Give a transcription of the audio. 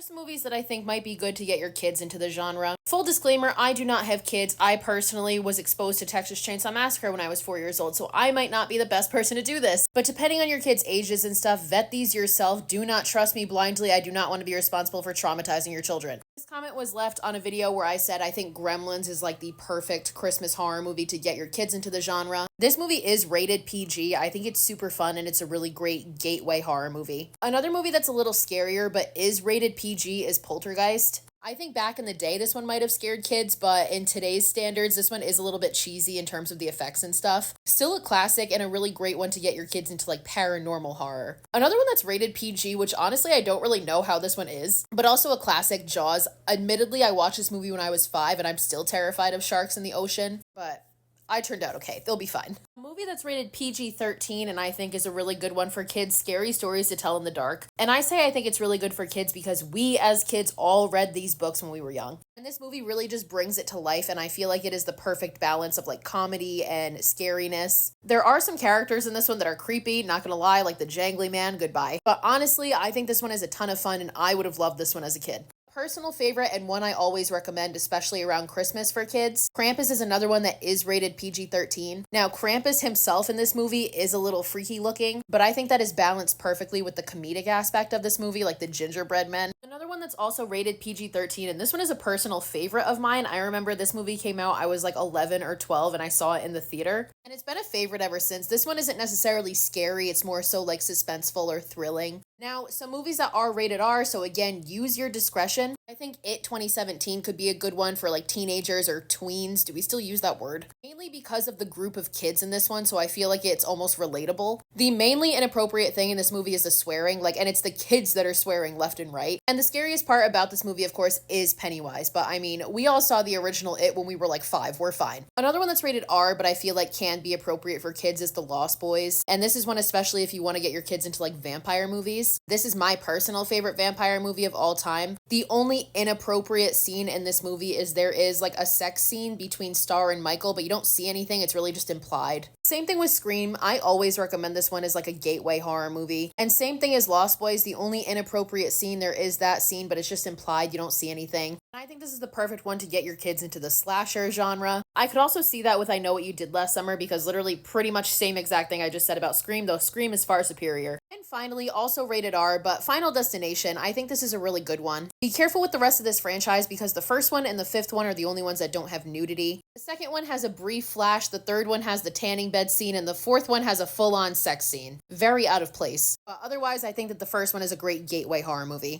Here are some movies that I think might be good to get your kids into the genre. Full disclaimer, I do not have kids. I personally was exposed to Texas Chainsaw Massacre when I was 4 years old, so I might not be the best person to do this. But depending on your kids' ages and stuff, vet these yourself. Do not trust me blindly. I do not want to be responsible for traumatizing your children. This comment was left on a video where I said I think Gremlins is like the perfect Christmas horror movie to get your kids into the genre. This movie is rated PG. I think it's super fun and it's a really great gateway horror movie. Another movie that's a little scarier but is rated PG is Poltergeist. I think back in the day, this one might have scared kids, but in today's standards, this one is a little bit cheesy in terms of the effects and stuff. Still a classic and a really great one to get your kids into like paranormal horror. Another one that's rated PG, which honestly, I don't really know how this one is, but also a classic, Jaws. Admittedly, I watched this movie when I was 5 and I'm still terrified of sharks in the ocean, but I turned out okay. They'll be fine. A movie that's rated PG-13 and I think is a really good one for kids, Scary Stories to Tell in the Dark. And I say I think it's really good for kids because we as kids all read these books when we were young. And this movie really just brings it to life and I feel like it is the perfect balance of like comedy and scariness. There are some characters in this one that are creepy, not gonna lie, like the jangly man, goodbye. But honestly, I think this one is a ton of fun and I would have loved this one as a kid. Personal favorite and one I always recommend, especially around Christmas for kids. Krampus is another one that is rated PG-13. Now, Krampus himself in this movie is a little freaky looking, but I think that is balanced perfectly with the comedic aspect of this movie, like the gingerbread men. Another one that's also rated PG-13, and this one is a personal favorite of mine. I remember this movie came out, I was like 11 or 12 and I saw it in the theater. And it's been a favorite ever since. This one isn't necessarily scary, it's more so like suspenseful or thrilling. Now, some movies that are rated R, so again, use your discretion. I think It 2017 could be a good one for like teenagers or tweens. Do we still use that word? Mainly because of the group of kids in this one, so I feel like it's almost relatable. The mainly inappropriate thing in this movie is the swearing, and it's the kids that are swearing left and right. And the scariest part about this movie, of course, is Pennywise, but I mean, we all saw the original It when we were like 5, we're fine. Another one that's rated R, but I feel like can be appropriate for kids is The Lost Boys. And this is one especially if you want to get your kids into like vampire movies. This is my personal favorite vampire movie of all time. The only inappropriate scene in this movie is there is like a sex scene between Star and Michael, but you don't see anything. It's really just implied. Same thing with Scream. I always recommend this one as like a gateway horror movie. And same thing as Lost Boys. The only inappropriate scene, there is that scene, but it's just implied. You don't see anything. And I think this is the perfect one to get your kids into the slasher genre. I could also see that with I Know What You Did Last Summer because literally pretty much same exact thing I just said about Scream, though Scream is far superior. And finally, also rated R, but Final Destination. I think this is a really good one. Be careful with the rest of this franchise because the first one and the fifth one are the only ones that don't have nudity. The second one has a brief flash, the third one has the tanning bed scene, and the fourth one has a full-on sex scene. Very out of place. But otherwise, I think that the first one is a great gateway horror movie.